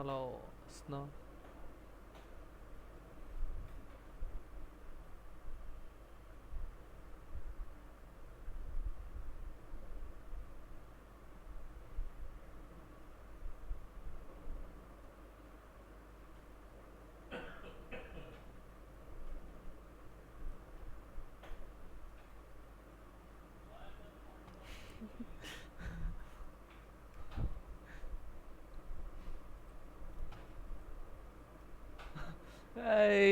Carlos. No. এই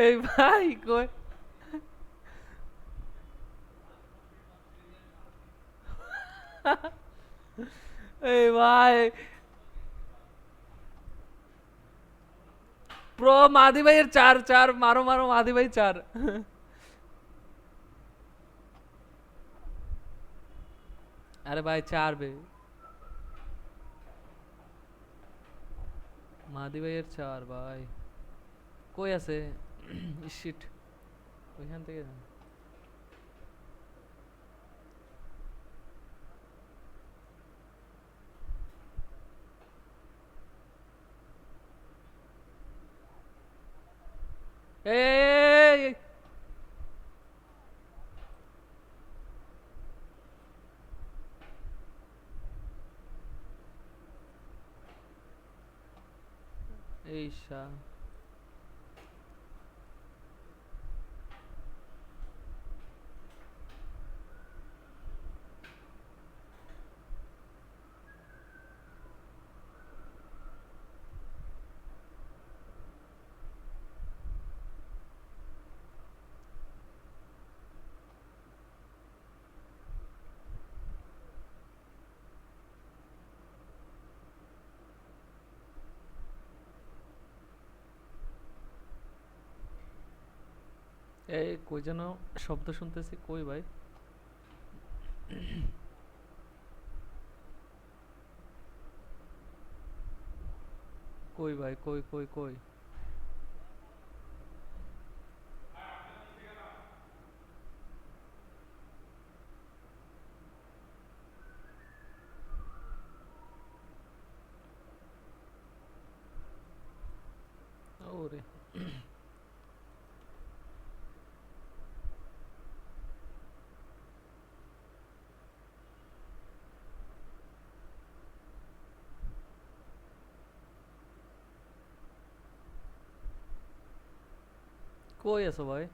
এই ভাই কই এই ভাই প্রো মাদি ভাইয়ের চার চার মারো মারো মাদি ভাই চার আরে ভাই চার বে মাদি ভাইয়ের চার ভাই কই আছে শিট ওইখান থেকে এই এই শাহ এই কই যেন শব্দ শুনতেছি কই ভাই কই ভাই কই কই কই ওরে কই আছো ভাই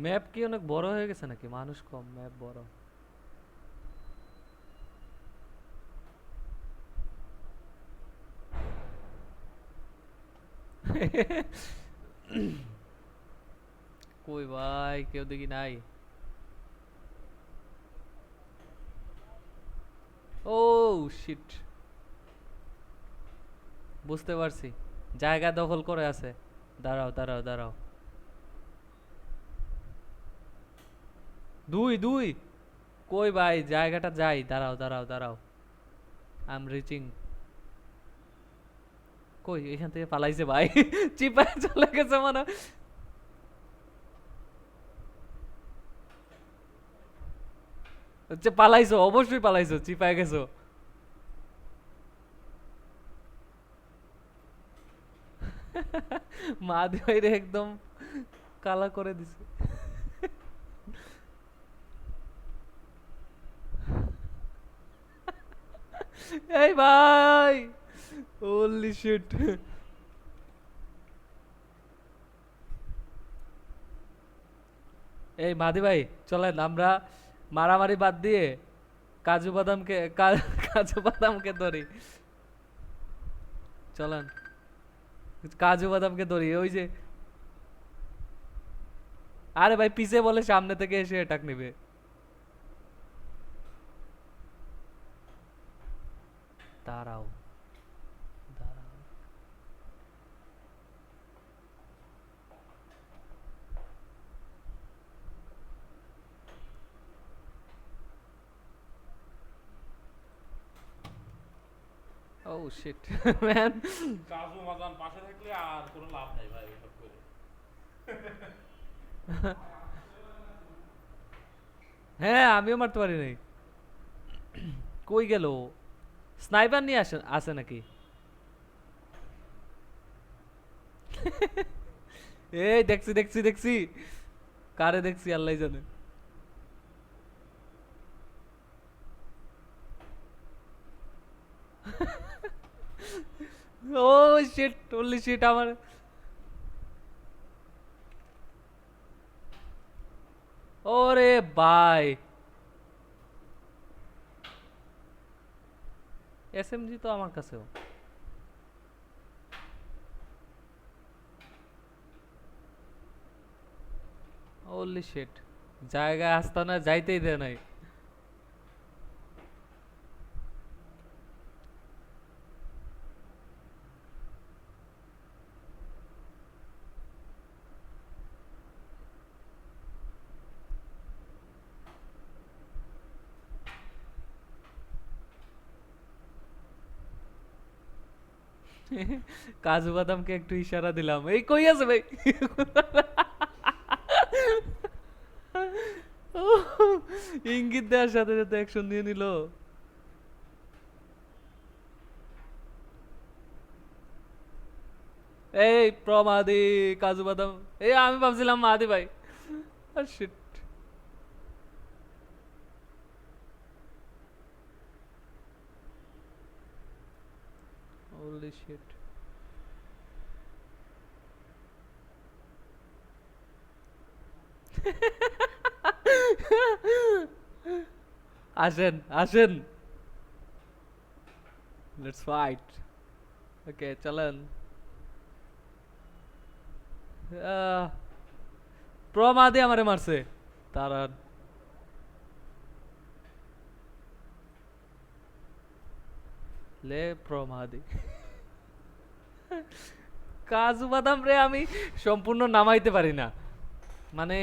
ম্যাপ কি অনেক বড় হয়ে গেছে নাকি মানুষ কম ম্যাপ বড় কই ভাই কেউ দেখি নাই ও শিট বুঝতে পারছি জায়গা দখল করে আছে দাঁড়াও দাঁড়াও দাঁড়াও দুই দুই কই ভাই জায়গাটা যাই দাঁড়াও দাঁড়াও দাঁড়াও আই এম রিচিং কই এখান থেকে পালাইছে ভাই চিপায় চলে গেছে মানে হচ্ছে পালাইছো অবশ্যই পালাইছো চিপায় গেছো মাদি ভাইরে একদম কালা করে দিছে এই ভাই হোলি শিট এই মাদি ভাই চলেন আমরা মারামারি বাদ দিয়ে কাজু বাদামকে কাজু বাদামকে ধরি চলেন কাজু বাদামকে ধরি ওই যে আরে ভাই পিছে বলে সামনে থেকে এসে অ্যাটাক নেবে দাঁড়াও দাঁড়াও ও শিট ম্যান কাজু বাদাম পাশে থাকলে আর কোনো লাভ নাই ভাই এসব করে। হ্যাঁ আমিও মারতে পারি নাই কই গেল? স্নাইপার নিয়ে আসে নাকি? এই দেখছি দেখছি দেখছি, কারে দেখছি আল্লাহ জানে। ও শিট, হোলি শিট আমার। ওরে ভাই, এসএমজি তো আমার কাছেও। হোলি শিট, জায়গায় আস্তানা যাইতেই দেয় নাই। কাজু বাদামকে একটু ইশারা দিলাম, এই কই আছে ভাই? ইঙ্গিত দেওয়ার সাথে সাথে অ্যাকশন নিয়ে নিল। এই প্রমাদি, কাজু বাদাম। এই আমি ভাবছিলাম মাদি ভাই। আর শিট। হোলি শিট। আসেন আসেন, লেটস ফাইট। ওকে চলেন। আহ, প্রমাদি আমারে মারছে। তারান। লে প্রমাদি। কাজু বাদাম রে আমি সম্পূর্ণ নামাইতে পারি না, মানে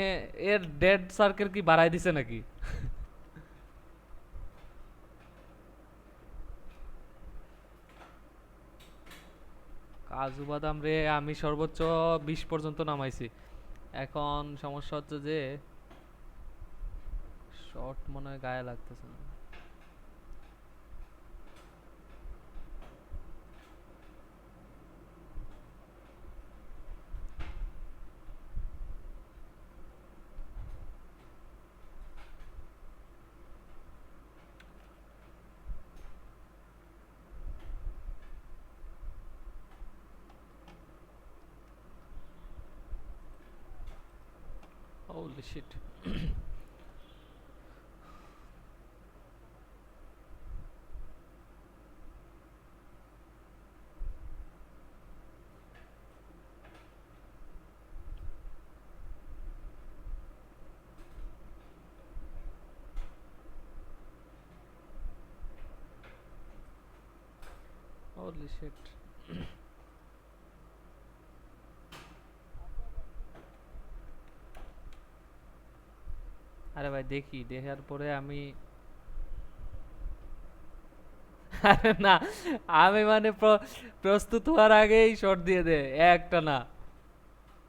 এর ডেড সার্কেল কি বাড়াই দিছে নাকি? কাজু বাদাম রে আমি সর্বোচ্চ 20 পর্যন্ত নামাইছি। এখন সমস্যা হচ্ছে যে শর্ট মনে হয় গায়ে লাগতেছে না। Holy shit. Holy shit. আরে ভাই দেখি, দেখার পরে আমি আরে না, আমি মানে প্রস্তুত হওয়ার আগেই শট দিয়ে দে, একটা না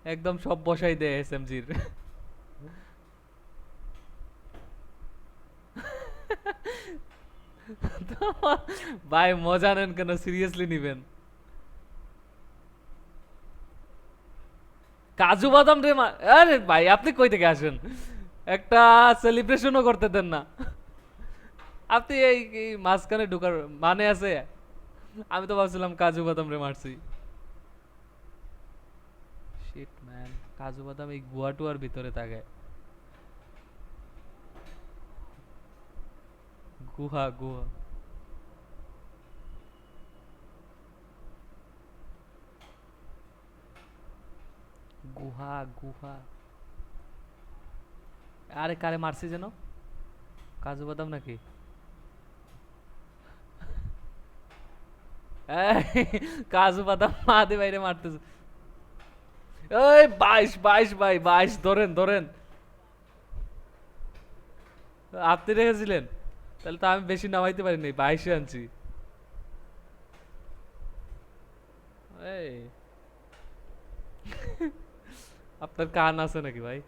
একদম সব বসাই দে এসএমজির। ভাই মজা নেন কেন, সিরিয়াসলি নিবেন? কাজু বাদাম রে আরে ভাই আপনি কই থেকে আসেন? একটা সেলিব্রেশনও করতে দেন না আপনি। এই মাঝখানে ঢুকার মানে আছে? আমি তো ভাবছিলাম কাজু বাদাম রে মারছি। শিট ম্যান, কাজু বাদাম এই গুয়া টুয়ার ভিতরে থাকে। গুহা গুহা। গুহা গুহা। আরে কারে মারছি যেন? কাজু বাদাম নাকি? এই, কাজু বাদাম মাদে বাইরে মারতেছে। এই 22 22 ভাই 22, ধরেন ধরেন। আপনি রেখেছিলেন? তাহলে তো আমি বেশি নামাইতে পারিনি, 22 আনছি। এই আপনার কান আছে নাকি ভাই?